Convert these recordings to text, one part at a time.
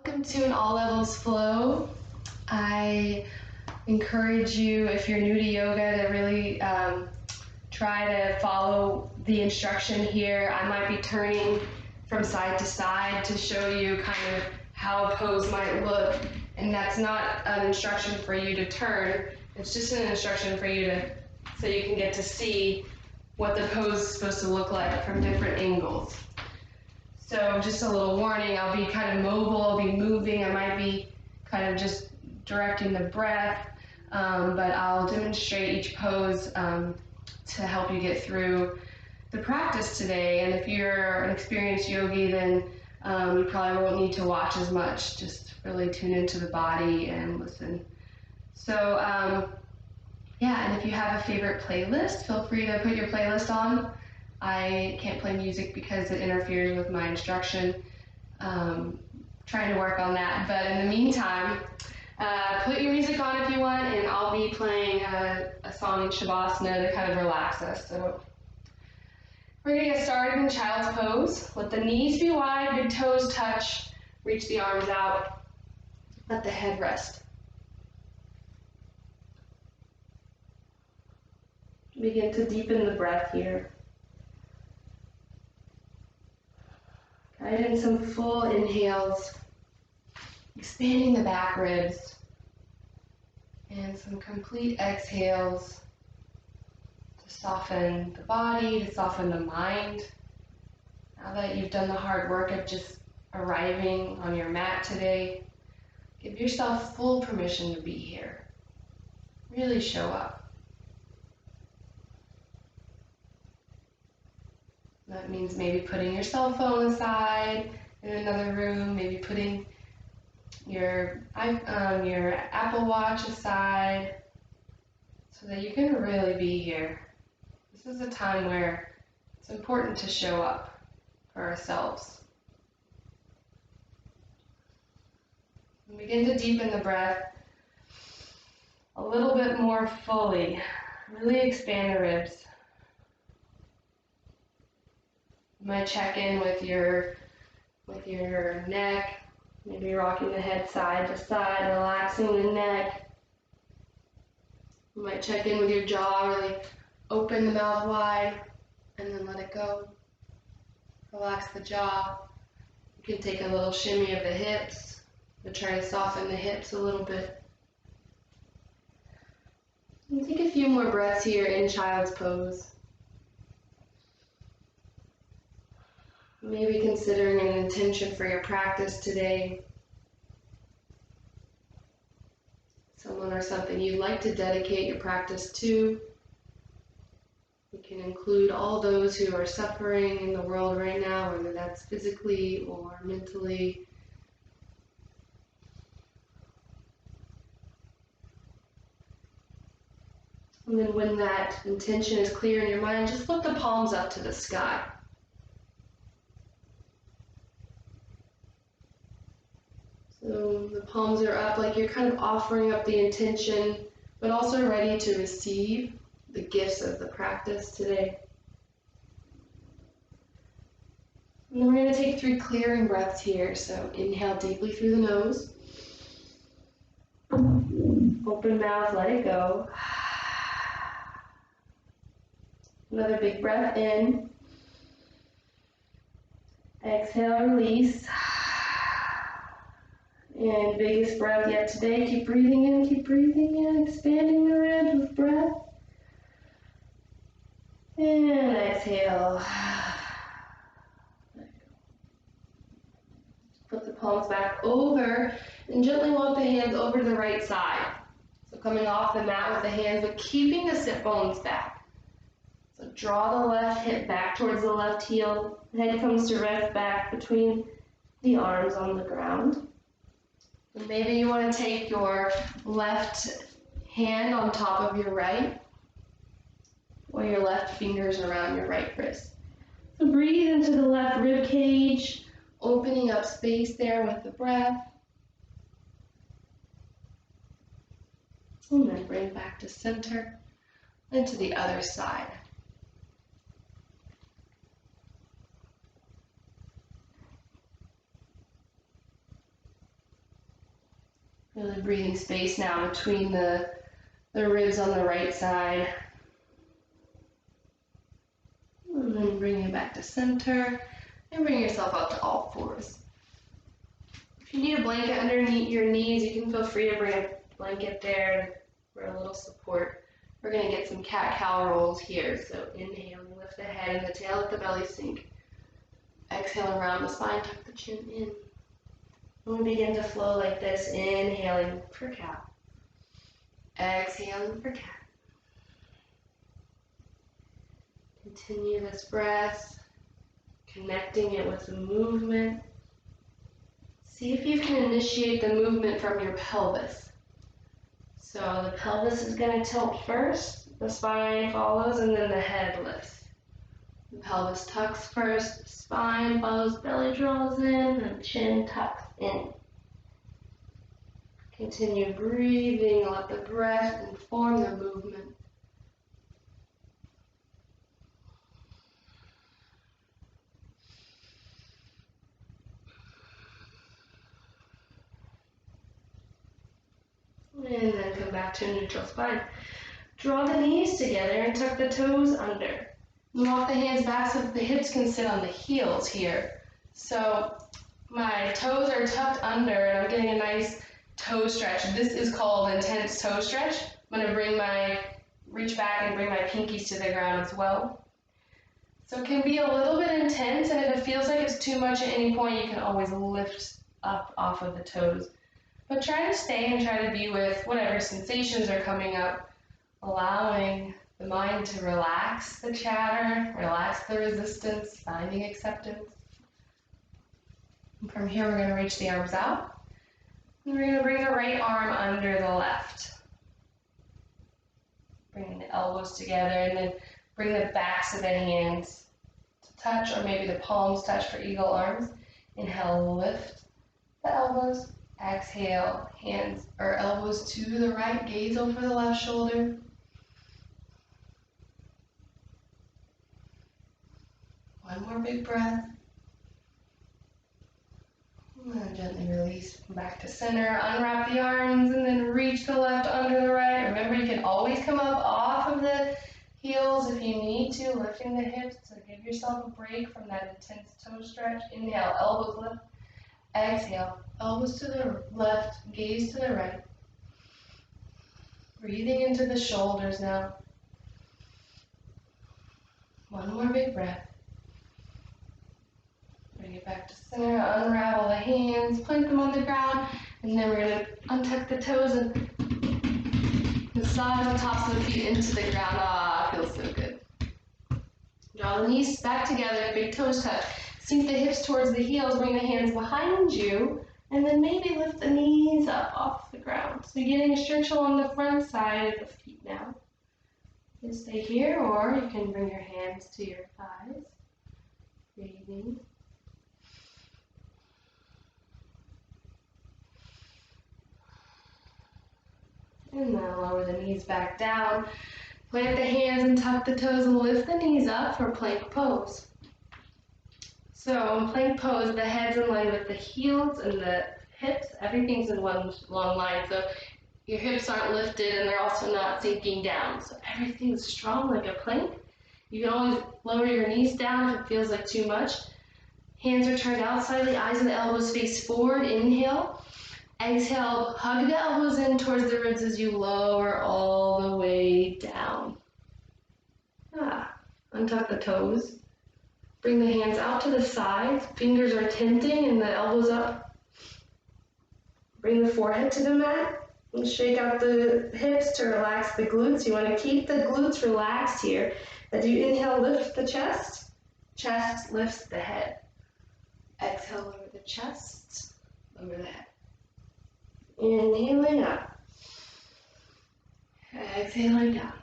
Welcome to an all levels flow. I encourage you, if you're new to yoga, to really try to follow the instruction here. I might be turning from side to side to show you kind of how a pose might look, and that's not an instruction for you to turn. It's just an instruction for you to, so you can get to see what the pose is supposed to look like from different angles. So just a little warning, I'll be kind of mobile, I'll be moving, I might be kind of just directing the breath, but I'll demonstrate each pose to help you get through the practice today. And if you're an experienced yogi, then you probably won't need to watch as much, just really tune into the body and listen. So yeah, and if you have a favorite playlist, feel free to put your playlist on. I can't play music because it interferes with my instruction. Trying to work on that, but in the meantime, put your music on if you want, and I'll be playing a song in Shavasana to kind of relax us. So we're gonna get started in child's pose. Let the knees be wide, big toes touch, reach the arms out, let the head rest. Begin to deepen the breath here. Guide in some full inhales, expanding the back ribs, and some complete exhales to soften the body, to soften the mind. Now that you've done the hard work of just arriving on your mat today, give yourself full permission to be here. Really show up. That means maybe putting your cell phone aside in another room, maybe putting your Apple Watch aside so that you can really be here. This is a time where it's important to show up for ourselves. And begin to deepen the breath a little bit more fully. Really expand the ribs. You might check in with your neck, maybe rocking the head side to side, relaxing the neck. You might check in with your jaw, really open the mouth wide and then let it go. Relax the jaw. You can take a little shimmy of the hips, but try to soften the hips a little bit. And take a few more breaths here in child's pose. Maybe considering an intention for your practice today. Someone or something you'd like to dedicate your practice to. You can include all those who are suffering in the world right now, whether that's physically or mentally. And then when that intention is clear in your mind, just lift the palms up to the sky. So the palms are up like you're kind of offering up the intention, but also ready to receive the gifts of the practice today. And then we're going to take 3 clearing breaths here. So inhale deeply through the nose. Open mouth, let it go. Another big breath in. Exhale, release. And biggest breath yet today. Keep breathing in, expanding the ribs with breath. And exhale. Let it go. Flip the palms back over and gently walk the hands over to the right side. So coming off the mat with the hands, but keeping the sit bones back. So draw the left hip back towards the left heel. The head comes to rest back between the arms on the ground. And maybe you want to take your left hand on top of your right, or your left fingers around your right wrist. So breathe into the left rib cage, opening up space there with the breath. And then bring back to center and to the other side. Really breathing space now between the ribs on the right side. And then bring it back to center and bring yourself up to all fours. If you need a blanket underneath your knees, you can feel free to bring a blanket there for a little support. We're going to get some cat-cow rolls here. So inhaling, lift the head and the tail, let the belly sink. Exhale around the spine, tuck the chin in. And we begin to flow like this, inhaling for cow. Exhaling for cat. Continue this breath, connecting it with the movement. See if you can initiate the movement from your pelvis. So the pelvis is going to tilt first, the spine follows, and then the head lifts. The pelvis tucks first, spine follows, belly draws in, and chin tucks in. Continue breathing, let the breath inform the movement. And then come back to a neutral spine. Draw the knees together and tuck the toes under. Walk the hands back so that the hips can sit on the heels here. So my toes are tucked under and I'm getting a nice toe stretch. This is called intense toe stretch. I'm going to reach back and bring my pinkies to the ground as well. So it can be a little bit intense, and if it feels like it's too much at any point, you can always lift up off of the toes. But try to stay and try to be with whatever sensations are coming up, allowing the mind to relax the chatter, relax the resistance, finding acceptance. And from here, we're going to reach the arms out. And we're going to bring the right arm under the left. Bringing the elbows together, and then bring the backs of the hands to touch, or maybe the palms touch for eagle arms. Inhale, lift the elbows. Exhale, hands or elbows to the right, gaze over the left shoulder. One more big breath. And then gently release back to center. Unwrap the arms and then reach the left under the right. Remember, you can always come up off of the heels if you need to, lifting the hips to give yourself a break from that intense toe stretch. Inhale, elbows lift. Exhale, elbows to the left, gaze to the right. Breathing into the shoulders now. One more big breath. Bring it back to center, unravel the hands, plant them on the ground, and then we're going to untuck the toes and massage the tops of the feet into the ground. Ah, feels so good. Draw the knees back together, big toes touch. Sink the hips towards the heels, bring the hands behind you, and then maybe lift the knees up off the ground. So you're getting a stretch along the front side of the feet now. You can stay here, or you can bring your hands to your thighs. Breathing. And then lower the knees back down. Plant the hands and tuck the toes and lift the knees up for plank pose. So in plank pose, the head's in line with the heels and the hips. Everything's in one long line. So your hips aren't lifted and they're also not sinking down. So everything's strong like a plank. You can always lower your knees down if it feels like too much. Hands are turned out slightly, eyes and the elbows face forward. Inhale. Exhale, hug the elbows in towards the ribs as you lower all the way down. Untuck the toes. Bring the hands out to the sides. Fingers are tenting and the elbows up. Bring the forehead to the mat. And shake out the hips to relax the glutes. You want to keep the glutes relaxed here. As you inhale, lift the chest. Chest lifts the head. Exhale, lower the chest, lower the head. Inhaling up. Exhaling down.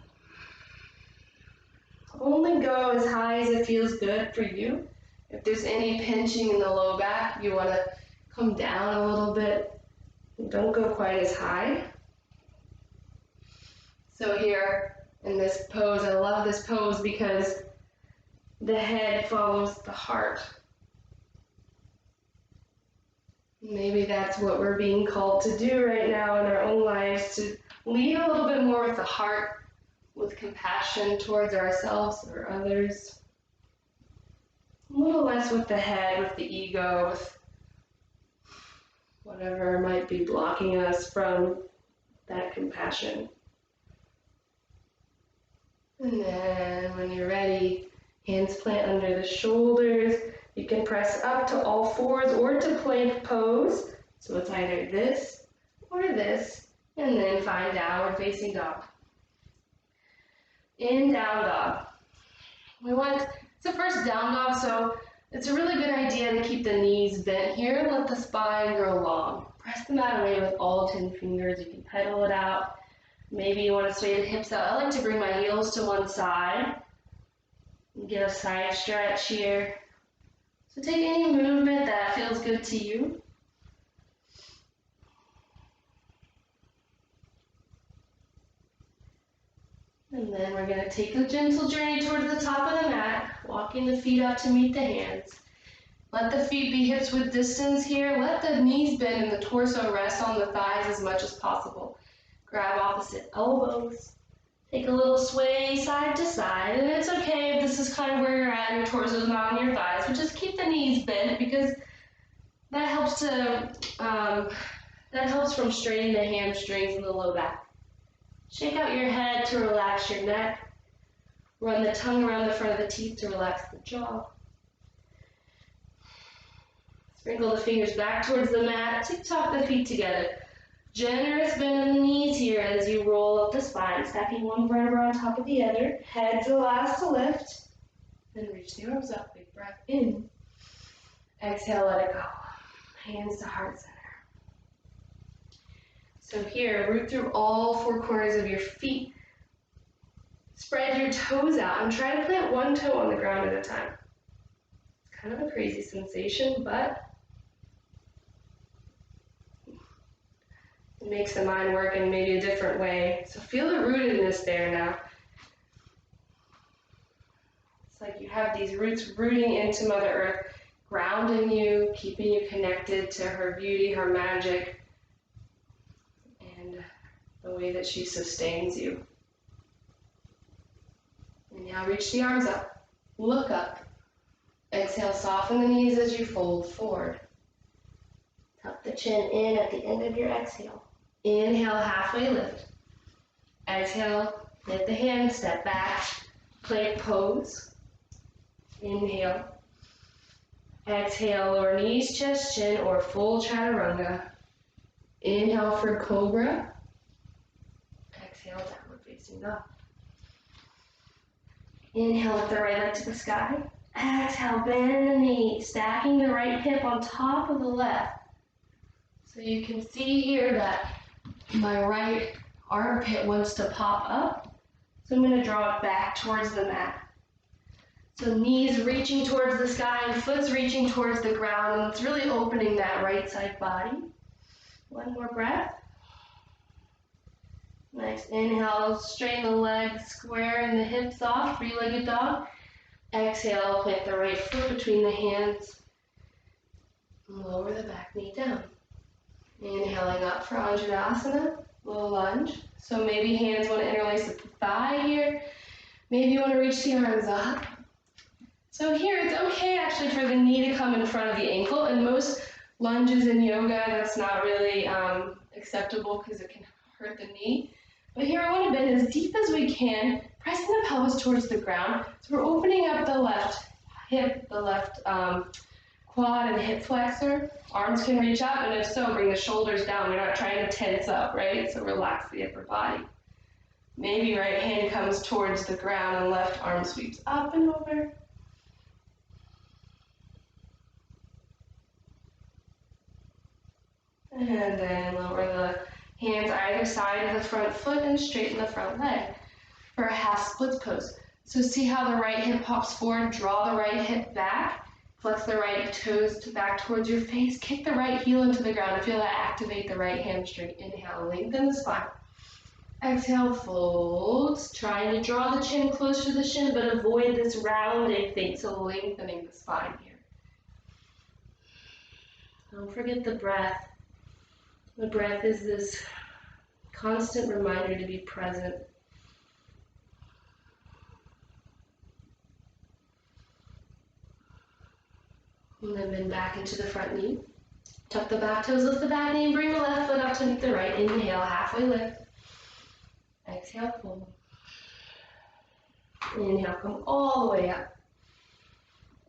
Only go as high as it feels good for you. If there's any pinching in the low back, you want to come down a little bit. Don't go quite as high. So here in this pose, I love this pose because the head follows the heart. Maybe that's what we're being called to do right now in our own lives, to lead a little bit more with the heart, with compassion towards ourselves or others. A little less with the head, with the ego, with whatever might be blocking us from that compassion. And then when you're ready, hands plant under the shoulders. You can press up to all fours or to plank pose. So it's either this or this, and then find downward facing dog. In down dog. It's the first down dog, so it's a really good idea to keep the knees bent here and let the spine grow long. Press the mat away with all 10 fingers. You can pedal it out. Maybe you want to sway the hips out. I like to bring my heels to one side and get a side stretch here. So take any movement that feels good to you. And then we're going to take a gentle journey towards the top of the mat, walking the feet up to meet the hands. Let the feet be hips width distance here. Let the knees bend and the torso rest on the thighs as much as possible. Grab opposite elbows. Take a little sway side to side, and it's okay if this is kind of where you're at and your torso is not on your thighs, but just keep the knees bent because that helps from straining the hamstrings and the low back. Shake out your head to relax your neck. Run the tongue around the front of the teeth to relax the jaw. Sprinkle the fingers back towards the mat. Tick-tock the feet together. Generous bend in the knees here as you roll up the spine, stacking one vertebra on top of the other. Head's the last to lift. Then reach the arms up. Big breath in. Exhale, let it go. Hands to heart center. So here, root through all four corners of your feet. Spread your toes out and try to plant one toe on the ground at a time. It's kind of a crazy sensation, but it makes the mind work in maybe a different way. So feel the rootedness there now. It's like you have these roots rooting into Mother Earth, grounding you, keeping you connected to her beauty, her magic, and the way that she sustains you. And now reach the arms up, look up. Exhale, soften the knees as you fold forward. Tuck the chin in at the end of your exhale. Inhale, halfway lift. Exhale, lift the hands, step back, plank pose. Inhale. Exhale, lower knees, chest, chin, or full chaturanga. Inhale for cobra. Exhale, downward facing dog. Inhale, lift the right leg to the sky. Exhale, bend the knee, stacking the right hip on top of the left. So you can see here that my right armpit wants to pop up. So I'm going to draw it back towards the mat. So knees reaching towards the sky and foot's reaching towards the ground. And it's really opening that right side body. One more breath. Nice. Inhale, straighten the legs, squaring the hips off, three-legged dog. Exhale, plant the right foot between the hands. Lower the back knee down. Inhaling up for Anjaneyasana, low lunge. So maybe hands want to interlace at the thigh here. Maybe you want to reach the arms up. So here, it's okay actually for the knee to come in front of the ankle. In most lunges in yoga, that's not really acceptable because it can hurt the knee. But here I want to bend as deep as we can, pressing the pelvis towards the ground. So we're opening up the left hip, the left quad and hip flexor. Arms can reach up, and if so, bring the shoulders down. We're not trying to tense up, right? So relax the upper body. Maybe right hand comes towards the ground and left arm sweeps up and over. And then lower the hands either side of the front foot and straighten the front leg for a half splits pose. So see how the right hip pops forward, draw the right hip back, flex the right toes back towards your face, kick the right heel into the ground, and feel that activate the right hamstring. Inhale, lengthen the spine. Exhale, fold, trying to draw the chin closer to the shin, but avoid this rounding thing, so lengthening the spine here. Don't forget the breath. The breath is this constant reminder to be present. And then bend back into the front knee. Tuck the back toes, lift the back knee, bring the left foot up to meet the right. Inhale, halfway lift. Exhale, fold. Inhale, come all the way up.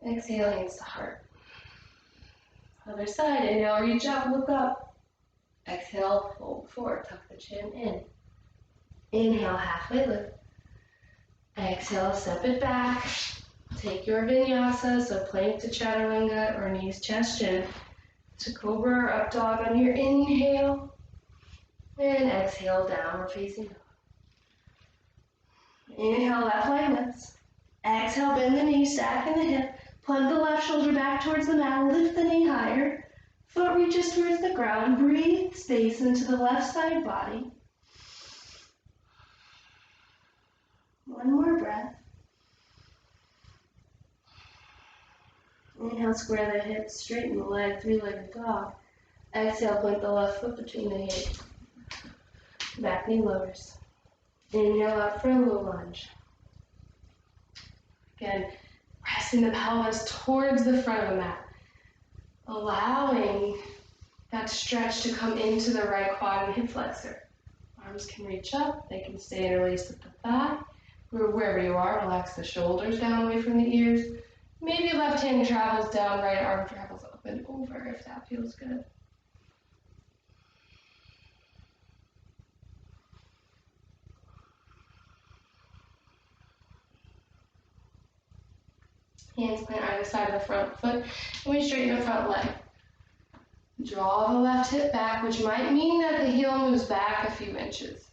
Exhale, hands to heart. Other side, inhale, reach up, look up. Exhale, fold forward, tuck the chin in. Inhale, halfway lift. Exhale, step it back. Take your vinyasa, so plank to chaturanga or knees, chest, chin. To cobra or up dog on your inhale. And exhale, downward facing dog. Inhale, left leg lifts. Exhale, bend the knee, stack in the hip. Plug the left shoulder back towards the mat, lift the knee higher. Foot reaches towards the ground. Breathe space into the left side body. One more breath. Inhale, square the hips, straighten the leg, three-legged dog. Exhale, plant the left foot between the hips. Back knee lowers. Inhale, up for a low lunge. Again, pressing the pelvis towards the front of the mat. Allowing that stretch to come into the right quad and hip flexor. Arms can reach up, they can stay interlaced with the thigh. Wherever you are, relax the shoulders down away from the ears. Maybe left hand travels down, right arm travels up and over if that feels good. Hands plant either side of the front foot, and we straighten the front leg. Draw the left hip back, which might mean that the heel moves back a few inches.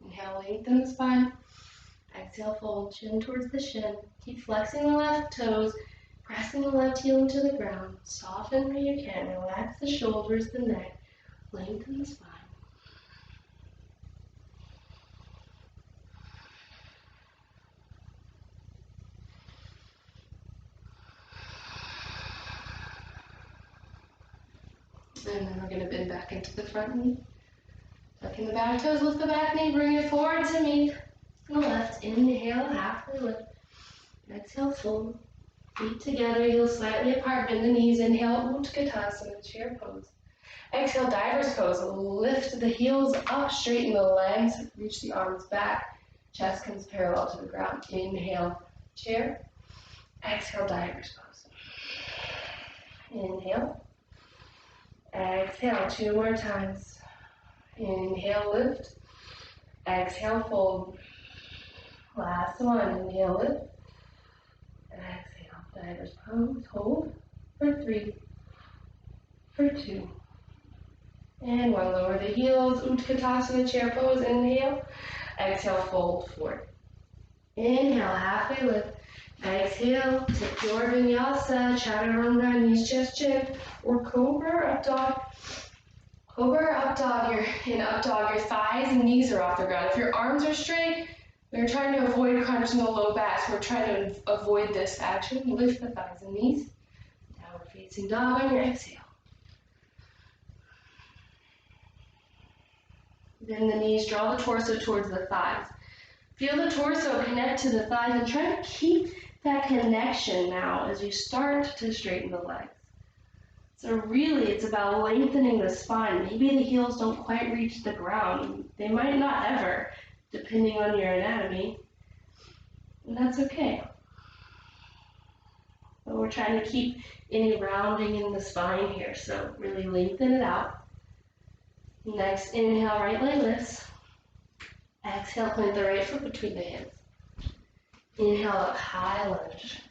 Inhale, lengthen the spine. Exhale, fold, chin towards the shin. Keep flexing the left toes, pressing the left heel into the ground. Soften where you can. Relax the shoulders, the neck. Lengthen the spine. And then we're going to bend back into the front knee. Tucking the back toes, lift the back knee, bring it forward to meet the left. Inhale, halfway lift. Exhale, fold. Feet together, heels slightly apart, bend the knees. Inhale, Utkatasana, chair pose. Exhale, diver's pose. Lift the heels up, straighten the legs, reach the arms back. Chest comes parallel to the ground. Inhale, chair. Exhale, diver's pose. Inhale. Exhale, 2 more times. Inhale, lift. Exhale, fold. Last one. Inhale, lift. Exhale, diver's pose. Hold for 3, for 2, and 1. Lower the heels. Utkatasana, chair pose. Inhale. Exhale, fold forward. Inhale, halfway lift. Exhale, take your vinyasa, chaturanga, knees, chest, chin, or cobra, up dog. Cobra or up dog, you're in up dog, your thighs and knees are off the ground. If your arms are straight, we're trying to avoid crunching the low back, so we're trying to avoid this action. Lift the thighs and knees. Downward facing dog on your exhale. Bend the knees, draw the torso towards the thighs. Feel the torso connect to the thighs and try to keep that connection now as you start to straighten the legs. So really, it's about lengthening the spine. Maybe the heels don't quite reach the ground. They might not ever, depending on your anatomy. And that's okay. But we're trying to keep any rounding in the spine here, so really lengthen it out. Next, inhale, right leg lifts. Exhale, plant the right foot between the hips. Inhale, up, high lunge.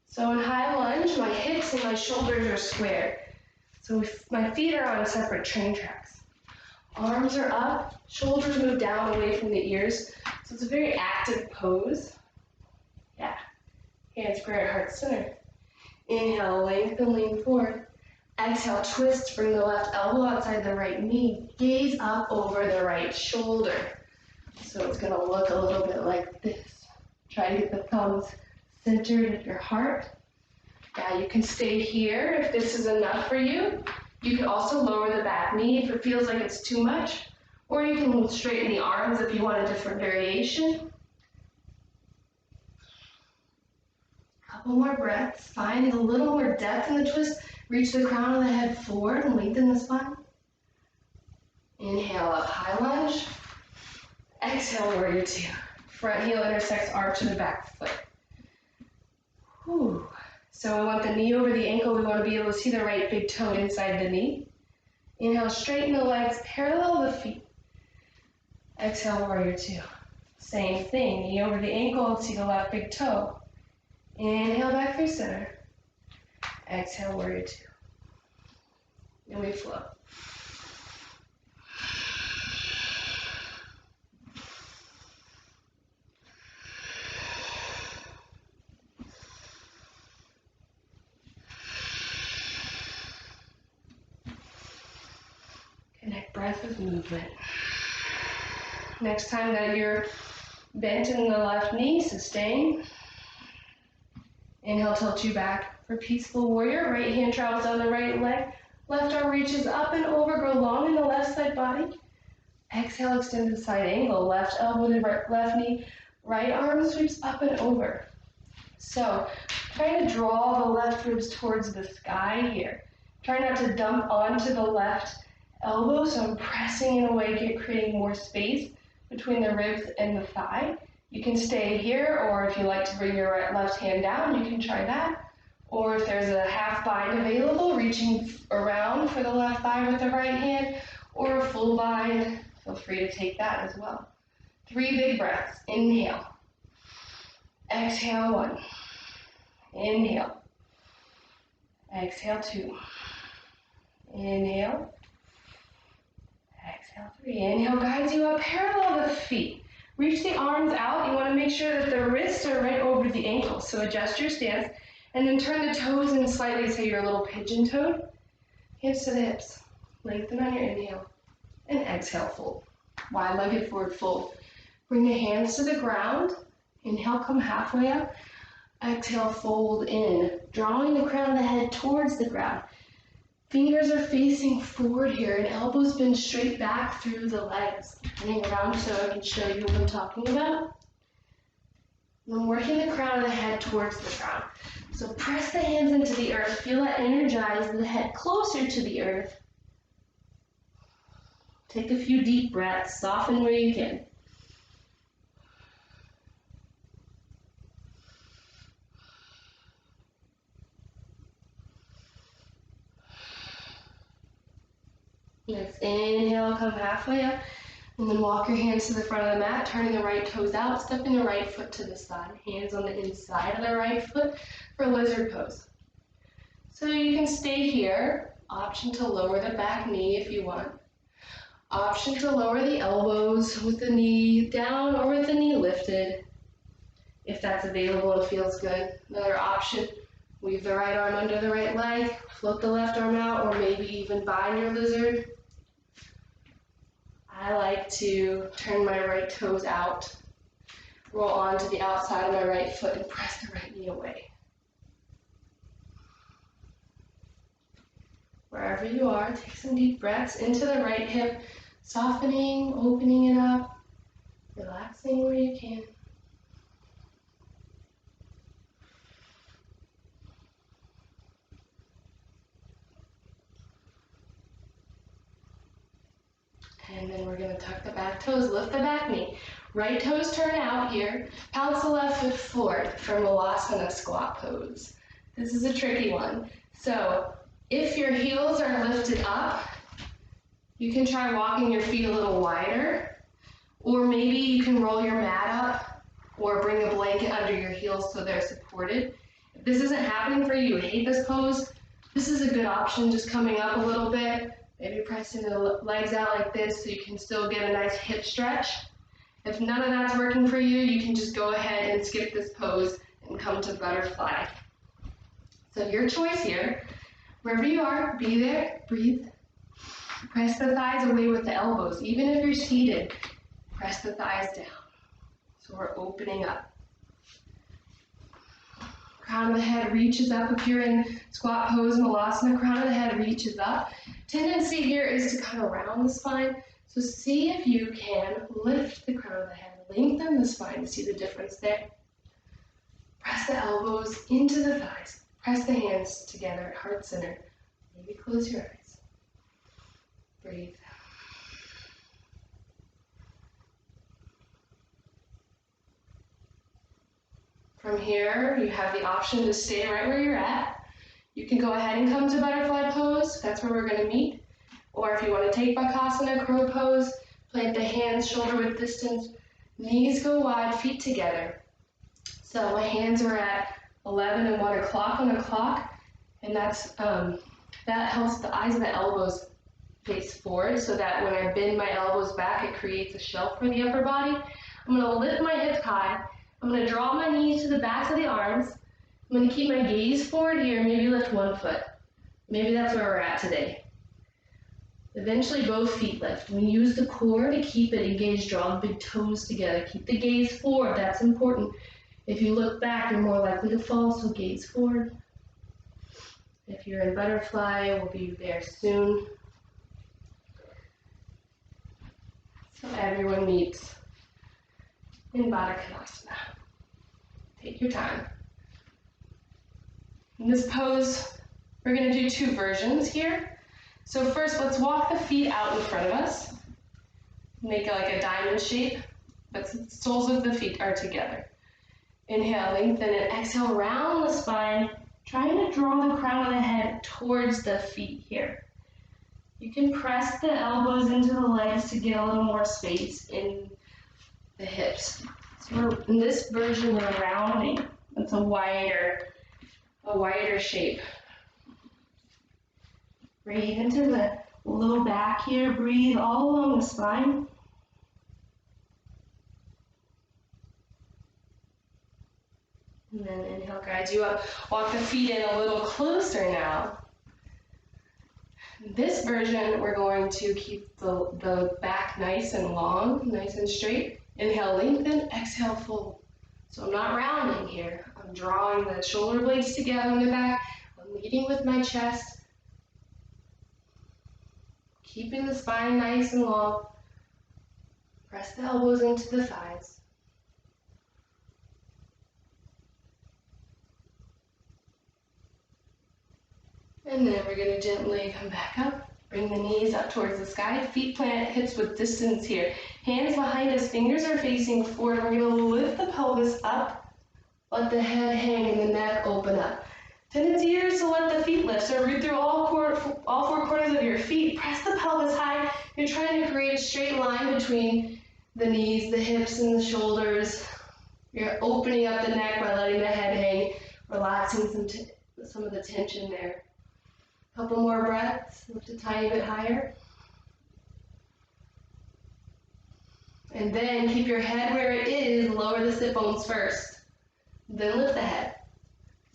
So in high lunge, my hips and my shoulders are squared. So my feet are on separate train tracks. Arms are up, shoulders move down away from the ears. So it's a very active pose. Yeah. Hands square at heart center. Inhale, lengthen, lean forward. Exhale, twist, bring the left elbow outside the right knee. Gaze up over the right shoulder. So it's gonna look a little bit like this. Try to get the thumbs centered at your heart. Yeah, you can stay here if this is enough for you. You can also lower the back knee if it feels like it's too much, or you can straighten the arms if you want a different variation. Couple more breaths. Find a little more depth in the twist. Reach the crown of the head forward and lengthen the spine. Inhale up, high lunge. Exhale, warrior two. Front heel intersects arch of the back foot. Whew. So we want the knee over the ankle. We want to be able to see the right big toe inside the knee. Inhale, straighten the legs, parallel the feet. Exhale, warrior two. Same thing, knee over the ankle, see the left big toe. Inhale back through center. Exhale, warrior two. And we flow. Connect breath with movement. Next time that you're bent in the left knee, sustain. Inhale, tilt you back for peaceful warrior. Right hand travels down the right leg. Left arm reaches up and over, go long in the left side body. Exhale, extend to side angle. Left elbow to left knee. Right arm sweeps up and over. So, try to draw the left ribs towards the sky here. Try not to dump onto the left elbow, so I'm pressing in a way, creating more space between the ribs and the thigh. You can stay here, or if you like to bring your left hand down, you can try that. Or if there's a half bind available, reaching around for the left thigh with the right hand, or a full bind, feel free to take that as well. 3 big breaths. Inhale. Exhale, 1. Inhale. Exhale, 2. Inhale. Exhale, 3. Inhale guides you up, parallel the feet. Reach the arms out. You want to make sure that the wrists are right over the ankles. So adjust your stance and then turn the toes in slightly so you're a little pigeon-toed. Hands to the hips. Lengthen on your inhale and exhale, fold. Wide-legged forward fold. Bring the hands to the ground. Inhale, come halfway up. Exhale, fold in, drawing the crown of the head towards the ground. Fingers are facing forward here and elbows bend straight back through the legs. Turning around so I can show you what I'm talking about. I'm working the crown of the head towards the ground. So press the hands into the earth. Feel that energize the head closer to the earth. Take a few deep breaths. Soften where you can. Next, inhale, come halfway up, and then walk your hands to the front of the mat, turning the right toes out, stepping the right foot to the side, hands on the inside of the right foot for lizard pose. So you can stay here, option to lower the back knee if you want, option to lower the elbows with the knee down or with the knee lifted, if that's available and feels good. Another option, weave the right arm under the right leg, float the left arm out, or maybe even bind your lizard. I like to turn my right toes out, roll onto the outside of my right foot, and press the right knee away. Wherever you are, take some deep breaths into the right hip, softening, opening it up, relaxing where you can. And then we're going to tuck the back toes, lift the back knee. Right toes turn out here. Bounce the left foot forward for Malasana squat pose. This is a tricky one. So if your heels are lifted up, you can try walking your feet a little wider, or maybe you can roll your mat up or bring a blanket under your heels so they're supported. If this isn't happening for you, you hate this pose, this is a good option, just coming up a little bit. Maybe pressing the legs out like this so you can still get a nice hip stretch. If none of that's working for you, you can just go ahead and skip this pose and come to butterfly. So your choice here. Wherever you are, be there, breathe. Press the thighs away with the elbows. Even if you're seated, press the thighs down. So we're opening up. Crown of the head reaches up. If you're in squat pose, malasana, crown of the head reaches up. Tendency here is to kind of round the spine. So see if you can lift the crown of the head, lengthen the spine. See the difference there? Press the elbows into the thighs. Press the hands together at heart center. Maybe close your eyes. Breathe. From here, you have the option to stay right where you're at. You can go ahead and come to butterfly pose. That's where we're going to meet. Or if you want to take bakasana, crow pose, plant the hands shoulder width distance. Knees go wide, feet together. So my hands are at 11 and 1 o'clock on the clock. And that helps the eyes of the elbows face forward so that when I bend my elbows back, it creates a shelf for the upper body. I'm going to lift my hips high. I'm going to draw my knees to the backs of the arms. I'm going to keep my gaze forward here, maybe lift one foot. Maybe that's where we're at today. Eventually both feet lift. We use the core to keep it engaged, draw the big toes together. Keep the gaze forward, that's important. If you look back, you're more likely to fall, so gaze forward. If you're in butterfly, we'll be there soon. So everyone meets in Baddha Konasana. Take your time. In this pose, we're going to do two versions here. So first, let's walk the feet out in front of us. Make it like a diamond shape, but the soles of the feet are together. Inhale, lengthen, and exhale, round the spine, trying to draw the crown of the head towards the feet here. You can press the elbows into the legs to get a little more space in the hips. So in this version, we're rounding. It's a wider shape. Breathe into the low back here. Breathe all along the spine. And then inhale, guides you up. Walk the feet in a little closer now. In this version, we're going to keep the back nice and long, nice and straight. Inhale, lengthen, exhale, fold. So I'm not rounding here. I'm drawing the shoulder blades together in the back. I'm leading with my chest. Keeping the spine nice and long. Press the elbows into the thighs. And then we're going to gently come back up. Bring the knees up towards the sky. Feet plant, hips with distance here. Hands behind us, fingers are facing forward. We're going to lift the pelvis up. Let the head hang and the neck open up. Tendency here is to let the feet lift. So root through all four corners of your feet. Press the pelvis high. You're trying to create a straight line between the knees, the hips, and the shoulders. You're opening up the neck by letting the head hang, relaxing some of the tension there. Couple more breaths. Lift a tiny bit higher. And then keep your head where it is. Lower the sit bones first. Then lift the head.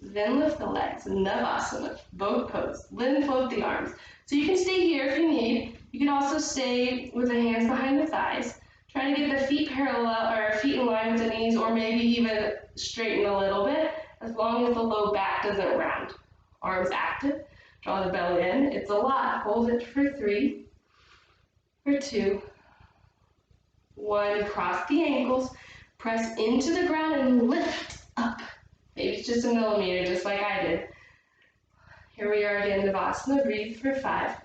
Then lift the legs, Navasana, boat pose. Then float the arms. So you can stay here if you need. You can also stay with the hands behind the thighs. Try to get the feet parallel or feet in line with the knees, or maybe even straighten a little bit, as long as the low back doesn't round. Arms active. Draw the belly in. It's a lot. Hold it for 3, for 2, 1. Cross the ankles. Press into the ground and lift up. Maybe it's just a millimeter, just like I did. Here we are again, Navasana. Breathe for 5,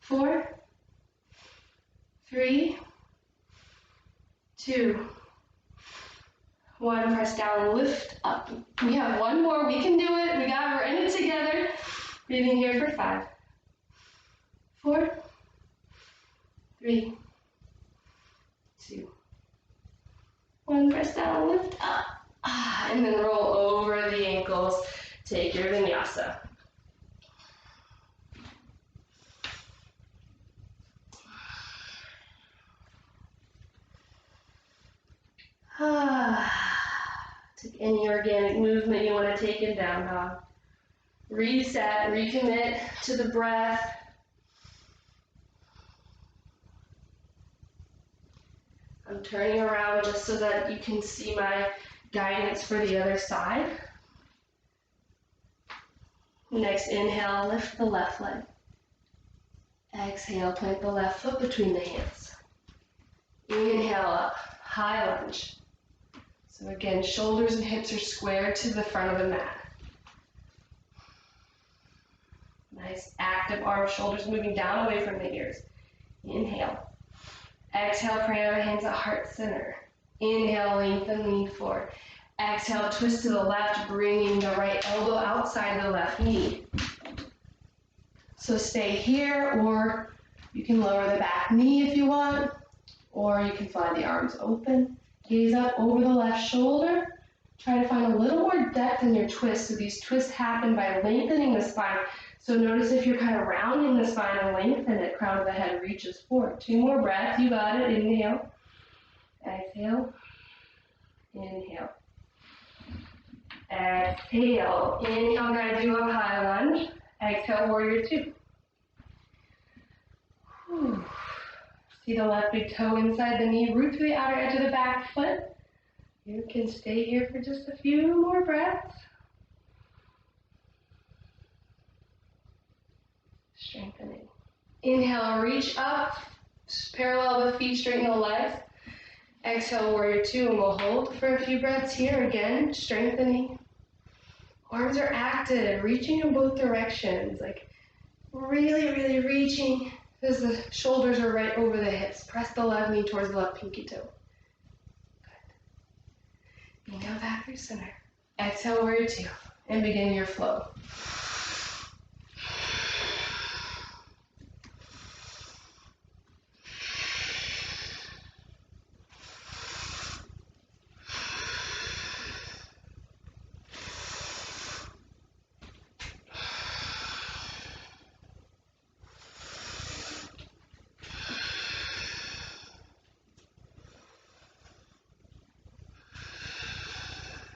4, 3, 2, 1. Press down, lift up. We have one more. We can do it. We're in it together. Breathing here for 5, 4, 3, 2, 1. Press down, lift up. And then roll over the ankles. Take your vinyasa. Take any organic movement you want to take in down dog. Reset, recommit to the breath. I'm turning around just so that you can see my guidance for the other side. Next inhale, lift the left leg. Exhale, plant the left foot between the hands. Inhale up, high lunge. So again, shoulders and hips are square to the front of the mat. Nice active arms, shoulders moving down away from the ears. Inhale. Exhale, pray our hands at heart center. Inhale, lengthen, lean forward. Exhale, twist to the left, bringing the right elbow outside the left knee. So stay here, or you can lower the back knee if you want, or you can fly the arms open. Gaze up over the left shoulder. Try to find a little more depth in your twist. So these twists happen by lengthening the spine. So notice if you're kind of rounding the spine and lengthen it, crown of the head reaches forward. 2 more breaths, you got it. Inhale, exhale, inhale, exhale. Inhale, guide you up, high lunge. Exhale, warrior 2. Whew. See the left big toe inside the knee, root to the outer edge of the back foot. You can stay here for just a few more breaths. Strengthening. Inhale, reach up, parallel the feet, straighten the legs. Exhale, warrior 2, and we'll hold for a few breaths here. Again, strengthening. Arms are active, reaching in both directions, like really, really reaching as the shoulders are right over the hips. Press the left knee towards the left pinky toe. Good. Inhale back through center. Exhale, warrior 2, and begin your flow.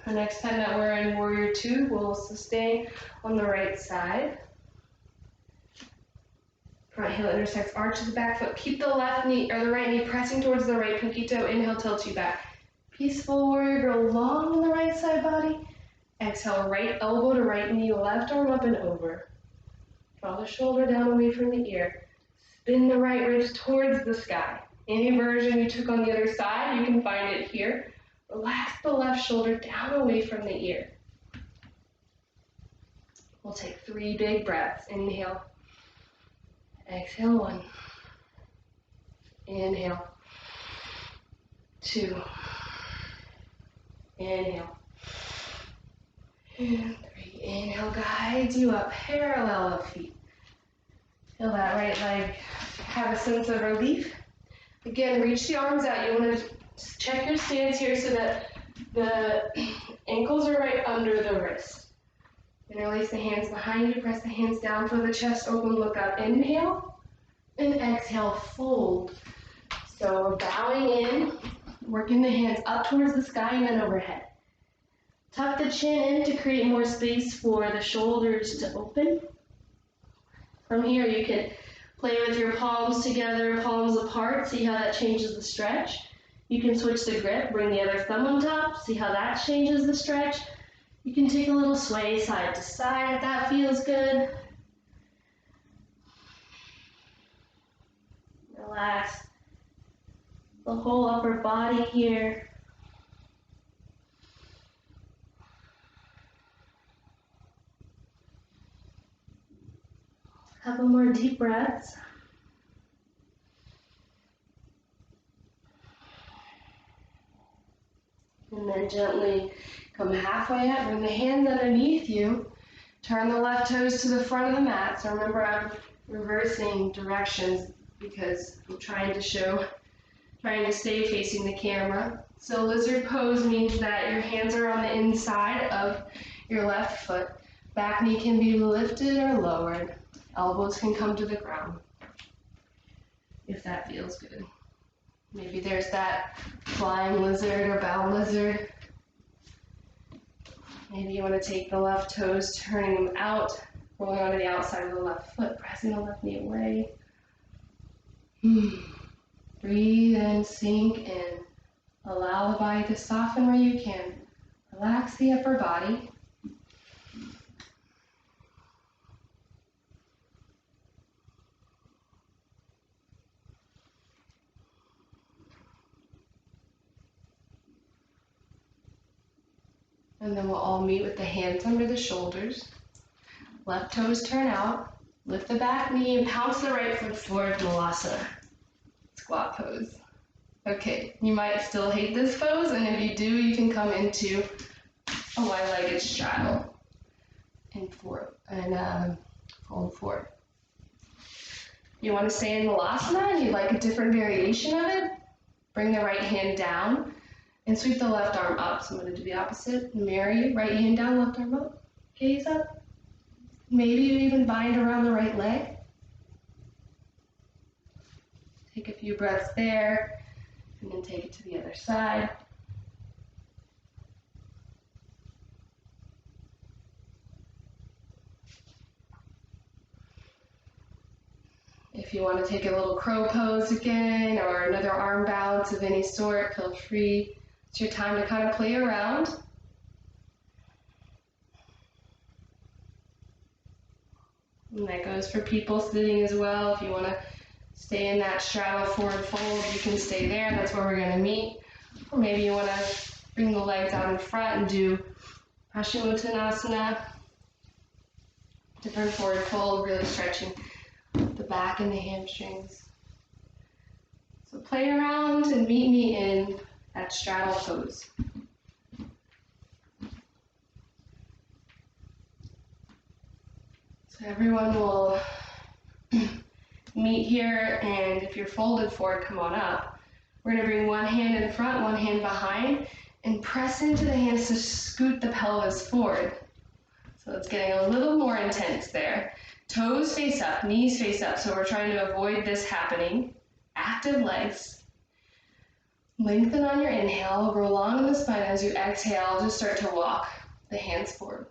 The next time that we're in warrior 2, we'll sustain on the right side. Front heel intersects, arches the back foot. Keep the left knee or the right knee pressing towards the right pinky toe. Inhale, tilt you back. Peaceful warrior, grow long on the right side body. Exhale, right elbow to right knee, left arm up and over. Draw the shoulder down away from the ear. Spin the right ribs towards the sky. Any version you took on the other side, you can find it here. Relax the left shoulder down away from the ear. We'll take 3 big breaths. Inhale. Exhale, 1. Inhale. 2. Inhale. And 3. Inhale, guides you up, parallel of feet. Feel that right leg have a sense of relief. Again, reach the arms out. You want to check your stance here so that the ankles are right under the wrist. Interlace the hands behind you, press the hands down for the chest open, look up. Inhale, and exhale, fold. So we're bowing in, working the hands up towards the sky and then overhead. Tuck the chin in to create more space for the shoulders to open. From here, you can play with your palms together, palms apart, see how that changes the stretch. You can switch the grip, bring the other thumb on top, see how that changes the stretch. You can take a little sway side to side if that feels good. Relax the whole upper body here. Couple more deep breaths. And then gently come halfway up, bring the hands underneath you. Turn the left toes to the front of the mat. So remember, I'm reversing directions because I'm trying to stay facing the camera. So lizard pose means that your hands are on the inside of your left foot. Back knee can be lifted or lowered. Elbows can come to the ground, if that feels good. Maybe there's that flying lizard or bound lizard. Maybe you want to take the left toes, turning them out, rolling onto the outside of the left foot, pressing the left knee away. Breathe in, sink in. Allow the body to soften where you can. Relax the upper body. And then we'll all meet with the hands under the shoulders. Left toes turn out. Lift the back knee and pounce the right foot forward, Malasana. Squat pose. Okay, you might still hate this pose, and if you do, you can come into a wide-legged straddle and fold forward. You want to stay in Malasana and you'd like a different variation of it, bring the right hand down and sweep the left arm up. So I'm going to do the opposite. Mirror you, right hand down, left arm up, gaze up. Maybe you even bind around the right leg. Take a few breaths there, and then take it to the other side. If you want to take a little crow pose again, or another arm balance of any sort, feel free. It's your time to kind of play around. And that goes for people sitting as well. If you want to stay in that straddle forward fold, you can stay there. That's where we're going to meet. Or maybe you want to bring the legs out in front and do Paschimottanasana. Different forward fold, really stretching the back and the hamstrings. So play around and meet me in that straddle pose. So everyone will meet here, and if you're folded forward, come on up. We're going to bring one hand in front, one hand behind, and press into the hands to scoot the pelvis forward. So it's getting a little more intense there. Toes face up, knees face up, so we're trying to avoid this happening. Active legs. Lengthen on your inhale, roll on the spine as you exhale, just start to walk the hands forward.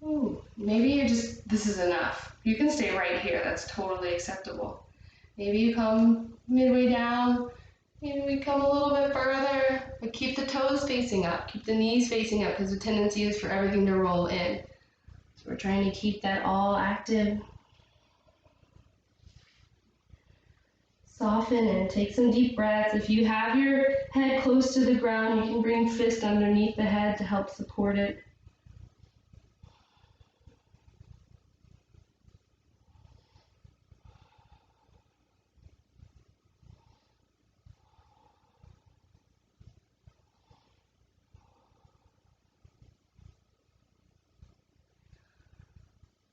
Ooh, maybe this is enough. You can stay right here, that's totally acceptable. Maybe you come midway down, maybe we come a little bit further, but keep the toes facing up, keep the knees facing up, because the tendency is for everything to roll in. So we're trying to keep that all active. Soften and take some deep breaths. If you have your head close to the ground, you can bring fist underneath the head to help support it.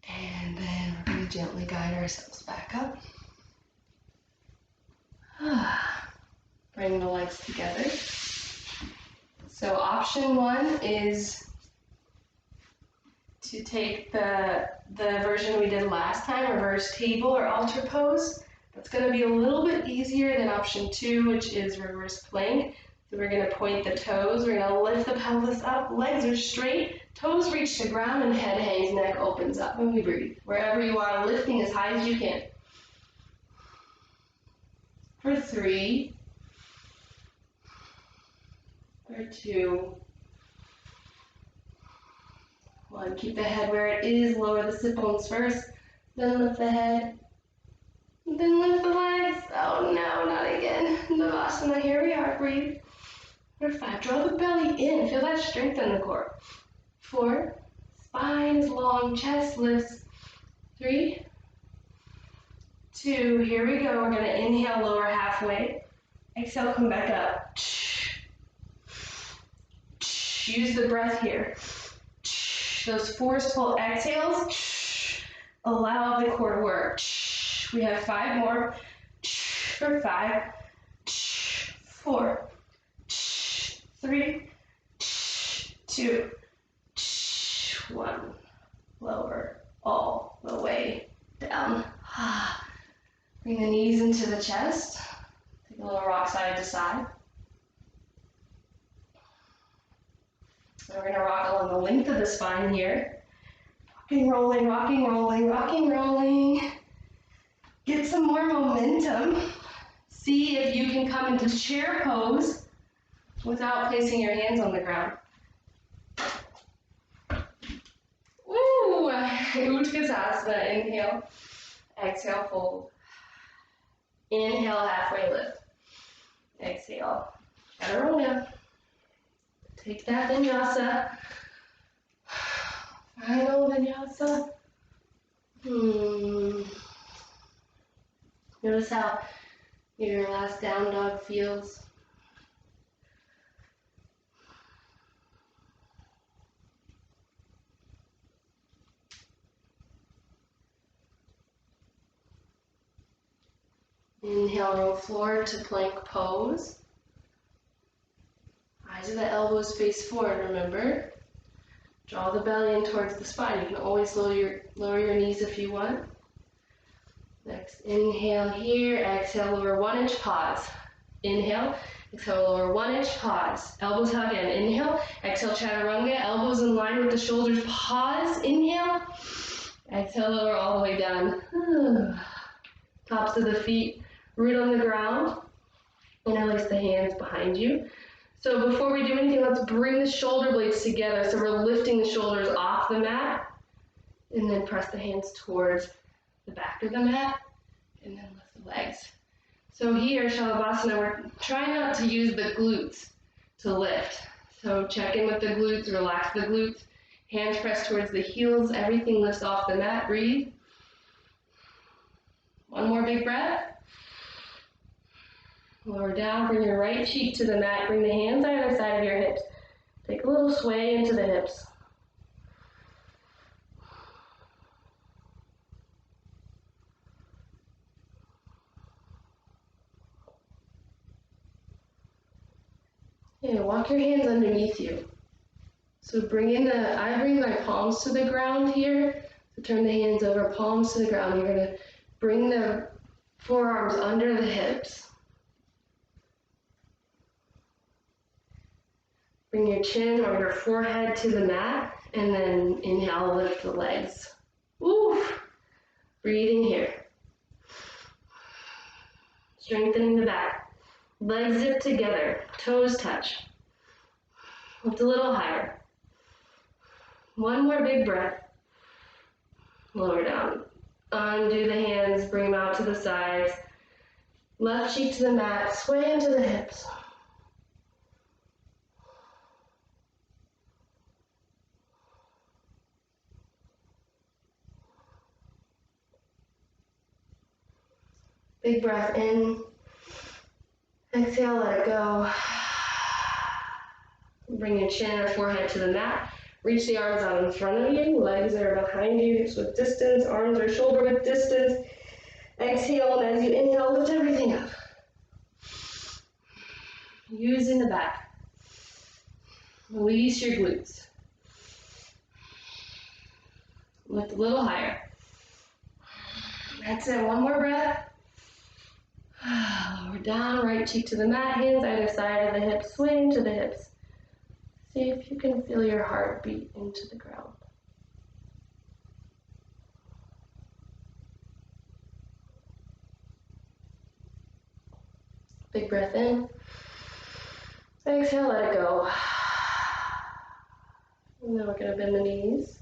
And then we're going to gently guide ourselves back up. Bring the legs together. So option one is to take the version we did last time, reverse table or altar pose. That's going to be a little bit easier than option two, which is reverse plank. So we're going to point the toes, we're going to lift the pelvis up, legs are straight, toes reach the ground and head hangs, neck opens up, and we breathe. Wherever you are, lifting as high as you can. For 3, for 2, 1. Keep the head where it is, lower the sit bones first, then lift the head, then lift the legs. Oh no, not again. Navasana, here we are, breathe. For 5, draw the belly in, feel that strength in the core. 4, spine is long, chest lifts. 3, 2, here we go. We're going to inhale, lower halfway. Exhale, come back up. Use the breath here. Those forceful exhales allow the core to work. We have 5 more. For 5, 4, 3, 2, 1. Lower all the way down. Bring the knees into the chest. Take a little rock side to side. So we're going to rock along the length of the spine here. Rocking, rolling, rocking, rolling, rocking, rolling. Get some more momentum. See if you can come into chair pose without placing your hands on the ground. Utkatasana, inhale. Exhale, fold. Inhale, halfway lift. Exhale, chaturanga. Take that vinyasa. Final vinyasa. Notice how your last down dog feels. Inhale, roll forward to plank pose. Eyes of the elbows face forward, remember. Draw the belly in towards the spine. You can always lower your knees if you want. Next, inhale here, exhale, lower 1 inch, pause. Inhale, exhale, lower 1 inch, pause. Elbows hug in, inhale, exhale, chaturanga, elbows in line with the shoulders, pause, inhale, exhale, lower all the way down. Tops of the feet, root on the ground, interlace the hands behind you. So before we do anything, let's bring the shoulder blades together. So we're lifting the shoulders off the mat, and then press the hands towards the back of the mat, and then lift the legs. So here, Shalabhasana, we're trying not to use the glutes to lift. So check in with the glutes, relax the glutes, hands press towards the heels, everything lifts off the mat, breathe. One more big breath. Lower down, bring your right cheek to the mat, bring the hands either side of your hips. Take a little sway into the hips. Okay, walk your hands underneath you. So I bring my palms to the ground here. So turn the hands over, palms to the ground. You're gonna bring the forearms under the hips. Bring your chin or your forehead to the mat, and then inhale, lift the legs. Oof. Breathing here. Strengthening the back. Legs zip together, toes touch. Lift a little higher. One more big breath. Lower down. Undo the hands, bring them out to the sides. Left cheek to the mat, sway into the hips. Big breath in. Exhale, let it go. Bring your chin or forehead to the mat. Reach the arms out in front of you. Legs are behind you, hips with distance. Arms are shoulder width distance. Exhale, and as you inhale, lift everything up. Using the back. Release your glutes. Lift a little higher. That's it, one more breath. Lower down, right cheek to the mat, hands either side of the hips, sway into the hips. See if you can feel your heart beat into the ground. Big breath in. Exhale, let it go. And then we're going to bend the knees.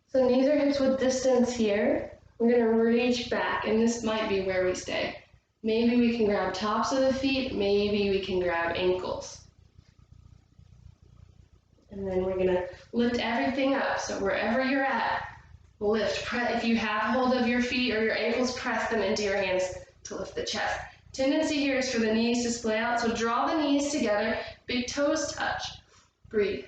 So knees or hips with distance here. We're going to reach back, and this might be where we stay. Maybe we can grab tops of the feet, maybe we can grab ankles. And then we're going to lift everything up. So wherever you're at, lift. If you have hold of your feet or your ankles, press them into your hands to lift the chest. Tendency here is for the knees to splay out, so draw the knees together, big toes touch. Breathe.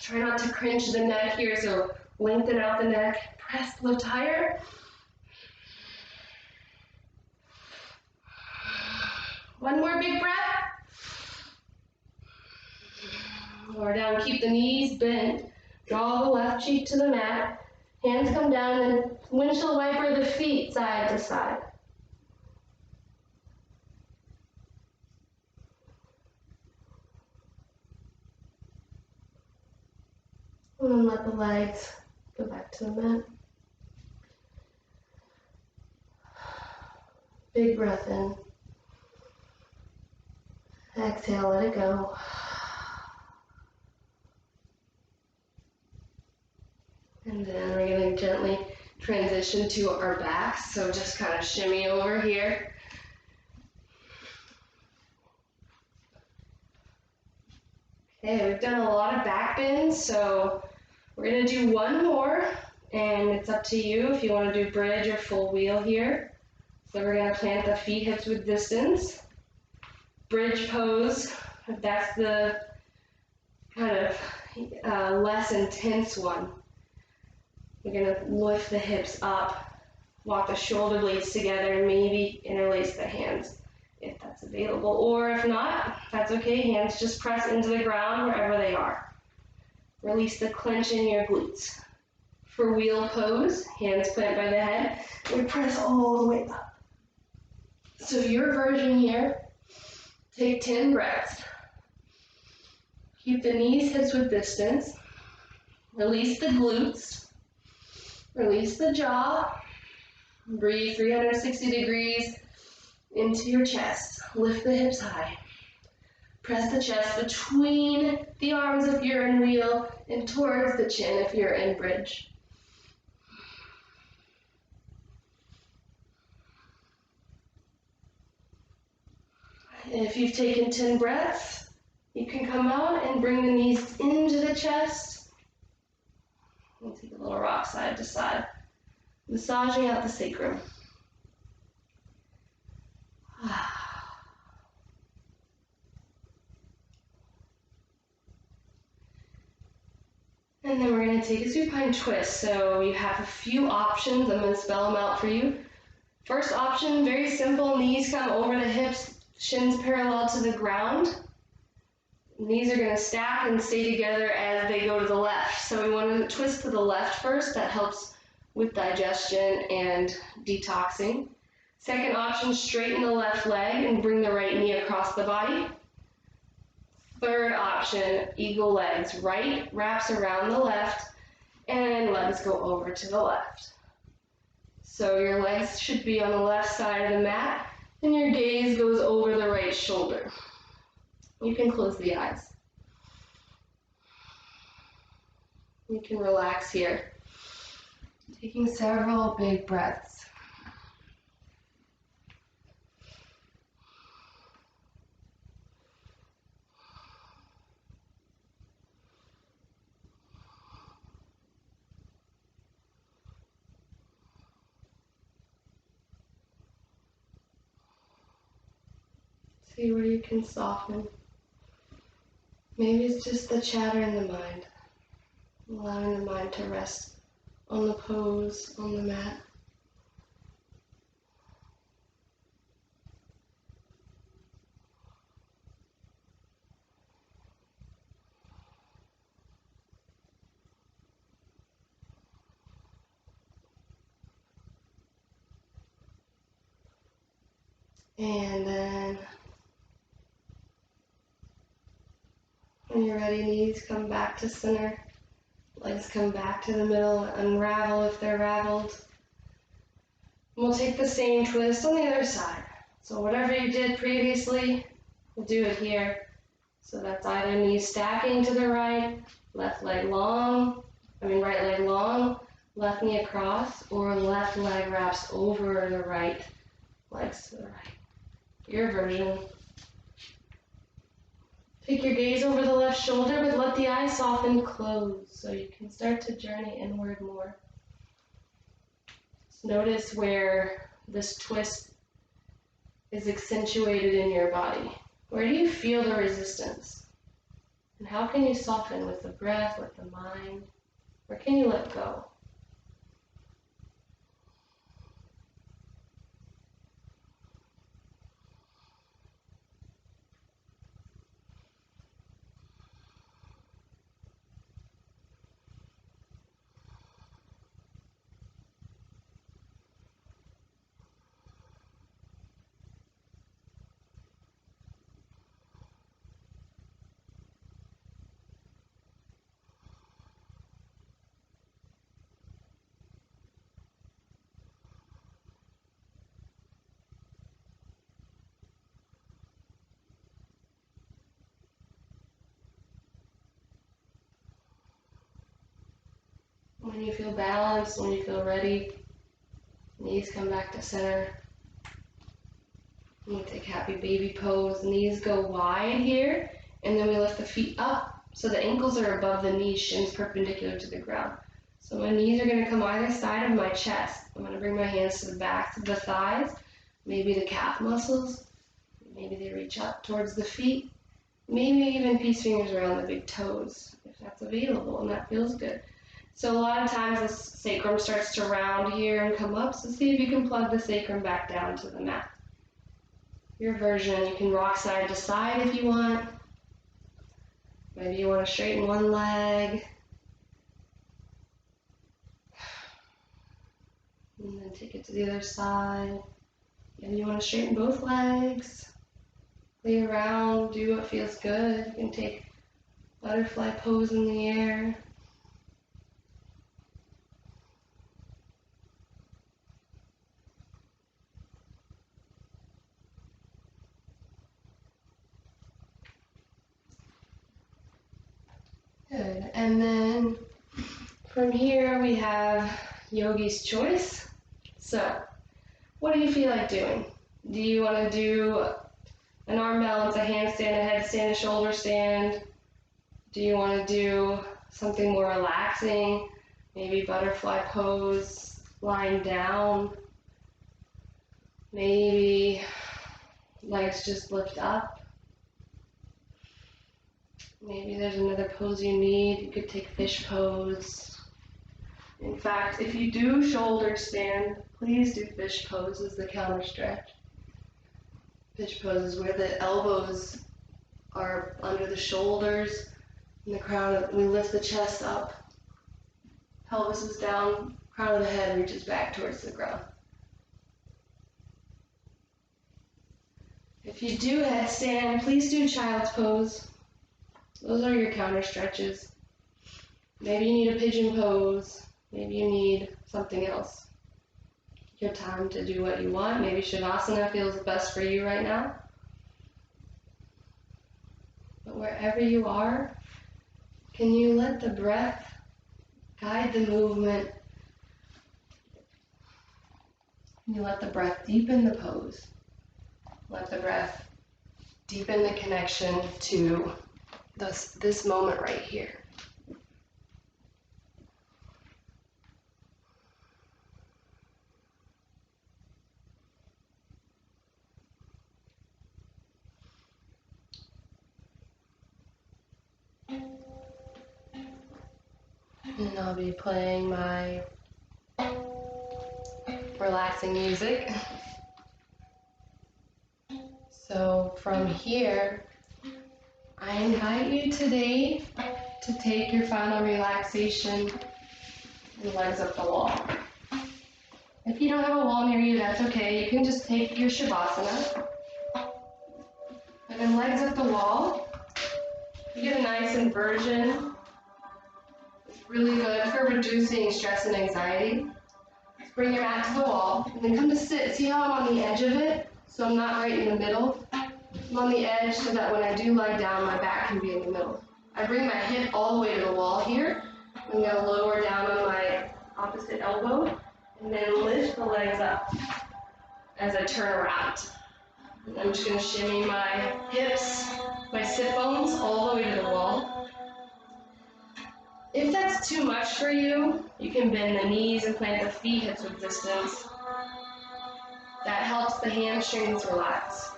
Try not to cringe the neck here, so lengthen out the neck. Press, lift higher. One more big breath. Lower down, keep the knees bent. Draw the left cheek to the mat. Hands come down and windshield wiper the feet side to side. And then let the legs go back to the mat. Big breath in. Exhale, let it go. And then we're going to gently transition to our backs. So just kind of shimmy over here. Okay, we've done a lot of back bends, so we're going to do one more, and it's up to you if you want to do bridge or full wheel here. So we're going to plant the feet hips width distance. Bridge pose, that's the kind of less intense one. We're going to lift the hips up, walk the shoulder blades together, and maybe interlace the hands if that's available. Or if not, that's okay. Hands just press into the ground wherever they are. Release the clench in your glutes. For wheel pose, hands plant by the head, we press all the way up. So your version here, take 10 breaths. Keep the knees hips width distance. Release the glutes. Release the jaw. Breathe 360 degrees into your chest. Lift the hips high. Press the chest between the arms if you're in wheel and towards the chin if you're in bridge. And if you've taken 10 breaths, you can come out and bring the knees into the chest. And take a little rock side to side, massaging out the sacrum. And then we're going to take a supine twist. So you have a few options. I'm going to spell them out for you. First option, very simple. Knees come over the hips, shins parallel to the ground. Knees are going to stack and stay together as they go to the left. So we want to twist to the left first. That helps with digestion and detoxing. Second option, straighten the left leg and bring the right knee across the body. Third option, eagle legs. Right wraps around the left and legs go over to the left. So your legs should be on the left side of the mat and your gaze goes over the right shoulder. You can close the eyes. You can relax here. Taking several big breaths. See where you can soften. Maybe it's just the chatter in the mind, allowing the mind to rest on the pose, on the mat. And then when you're ready, knees come back to center, legs come back to the middle, unravel if they're raveled. And we'll take the same twist on the other side. So whatever you did previously, we'll do it here. So that's either knees stacking to the right, right leg long, left knee across, or left leg wraps over the right, legs to the right. Your version. Take your gaze over the left shoulder, but let the eyes soften close so you can start to journey inward more. Just notice where this twist is accentuated in your body. Where do you feel the resistance? And how can you soften with the breath, with the mind? Where can you let go? balanced, when you feel ready, knees come back to center. I'm going to take happy baby pose. Knees go wide here, and then we lift the feet up so the ankles are above the knees, shins perpendicular to the ground. So my knees are going to come either side of my chest. I'm going to bring my hands to the backs of the thighs, maybe the calf muscles. Maybe they reach up towards the feet. Maybe even peace fingers around the big toes, if that's available and that feels good. So a lot of times the sacrum starts to round here and come up, so see if you can plug the sacrum back down to the mat. Your version, you can rock side to side if you want. Maybe you want to straighten one leg. And then take it to the other side. Maybe you want to straighten both legs. Play around, do what feels good. You can take butterfly pose in the air. Good. And then from here we have Yogi's Choice. So, what do you feel like doing? Do you want to do an arm balance, a handstand, a headstand, a shoulder stand? Do you want to do something more relaxing? Maybe butterfly pose, lying down. Maybe legs just lift up. Maybe there's another pose you need. You could take fish pose. In fact, if you do shoulder stand, please do fish pose as the counter stretch. Fish pose is where the elbows are under the shoulders and the crown. We lift the chest up. Pelvis is down. Crown of the head reaches back towards the ground. If you do headstand, please do child's pose. Those are your counter stretches. Maybe you need a pigeon pose. Maybe you need something else. Your time to do what you want. Maybe Shavasana feels best for you right now. But wherever you are, can you let the breath guide the movement? Can you let the breath deepen the pose? Let the breath deepen the connection to this moment right here. And I'll be playing my relaxing music. So from here, I invite you today to take your final relaxation and legs up the wall. If you don't have a wall near you, that's okay. You can just take your Shavasana and then legs up the wall. You get a nice inversion. It's really good for reducing stress and anxiety. Just bring your mat to the wall and then come to sit. See how I'm on the edge of it? So I'm not right in the middle. I'm on the edge so that when I do lie down, my back can be in the middle. I bring my hip all the way to the wall here. I'm going to lower down on my opposite elbow and then lift the legs up as I turn around. And I'm just going to shimmy my hips, my sit bones all the way to the wall. If that's too much for you, you can bend the knees and plant the feet hips width distance. That helps the hamstrings relax.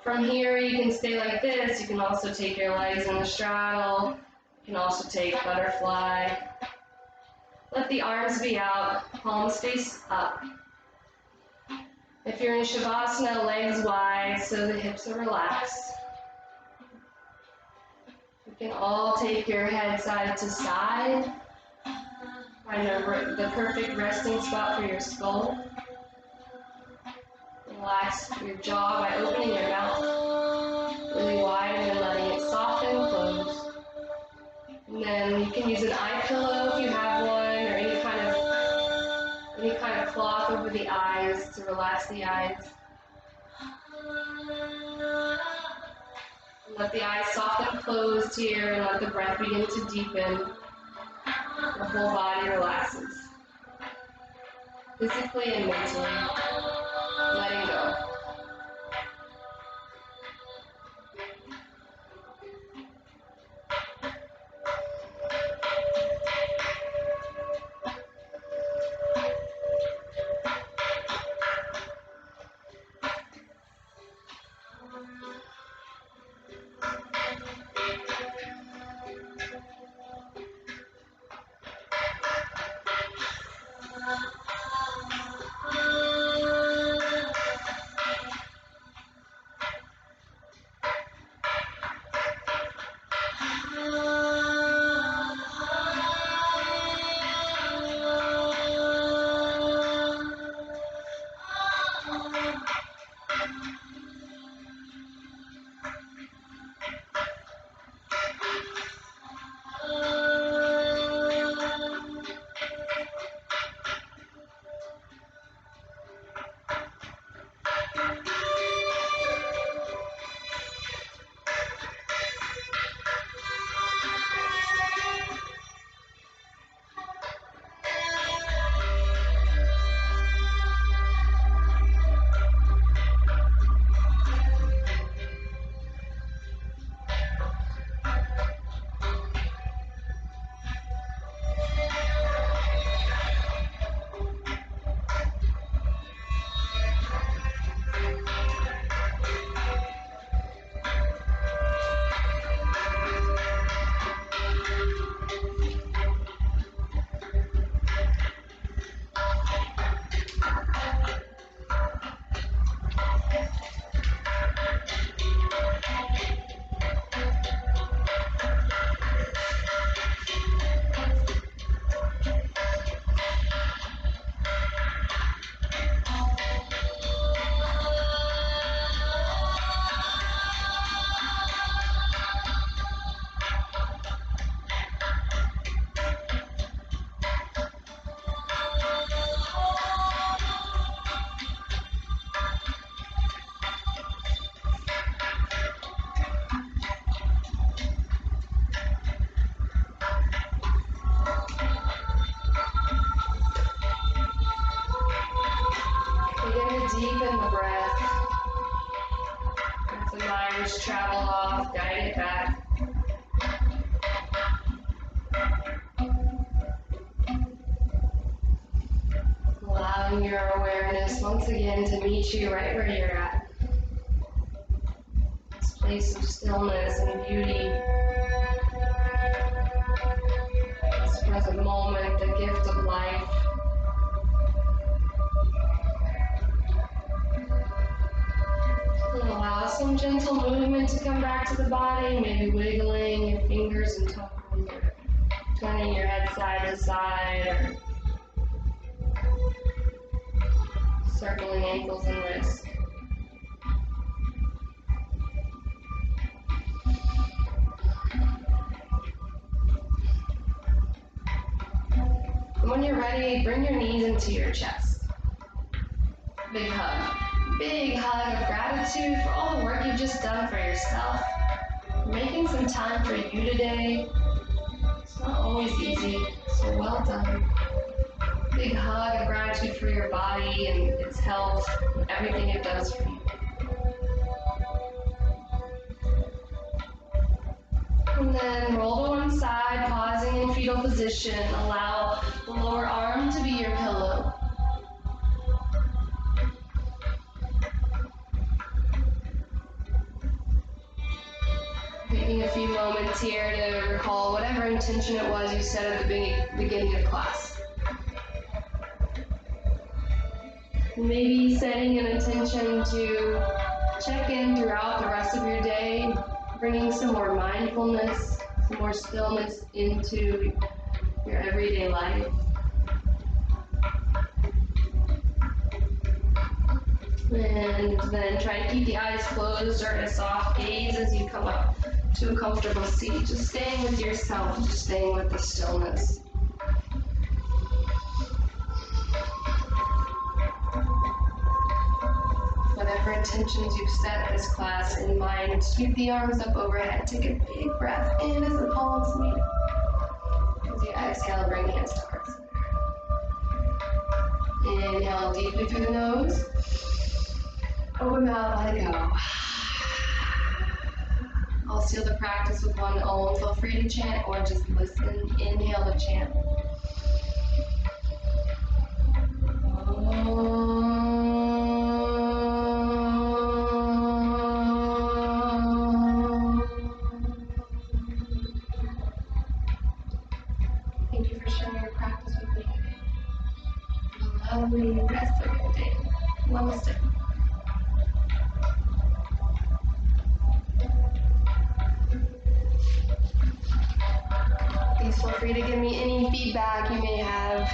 From here, you can stay like this. You can also take your legs in a straddle. You can also take butterfly. Let the arms be out, palms face up. If you're in Shavasana, legs wide so the hips are relaxed. You can all take your head side to side. Find the perfect resting spot for your skull. Relax your jaw by opening your mouth really wide and then letting it soften and close. And then you can use an eye pillow if you have one, or any kind of cloth over the eyes to relax the eyes. And let the eyes soften and close here and let the breath begin to deepen. The whole body relaxes, physically and mentally, letting go. Deepen the breath. Let the mind travel off, guide it back. Allowing your awareness once again to meet you right where you're at. This place of stillness and beauty. This present moment, the gift of life. Allow some gentle movement to come back to the body, maybe wiggling your fingers and toes, or turning your head side to side, or circling ankles and wrists. And when you're ready, bring your knees into your chest. Big hug. Big hug of gratitude for all the work you've just done for yourself. Making some time for you today. It's not always easy, so well done. Big hug of gratitude for your body and its health, and everything it does for you. And then roll to one side, pausing in fetal position. Allow the lower arm to be your pillow. Taking a few moments here to recall whatever intention it was you set at the beginning of class. Maybe setting an intention to check in throughout the rest of your day, bringing some more mindfulness, some more stillness into your everyday life. And then try to keep the eyes closed or in a soft gaze as you come up to a comfortable seat. Just staying with yourself, just staying with the stillness. Whatever intentions you've set this class in mind, sweep the arms up overhead. Take a big breath in as the palms meet. As you Exhale, bring the hands to heart center. Inhale deeply through the nose. Open mouth, let it go. I'll seal the practice with one Om. Feel free to chant or just listen. Inhale to chant. Thank you for sharing your practice with me. Have a lovely rest of your day. Namaste. Please feel free to give me any feedback you may have.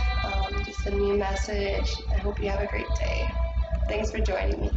Just send me a message. I hope you have a great day. Thanks for joining me.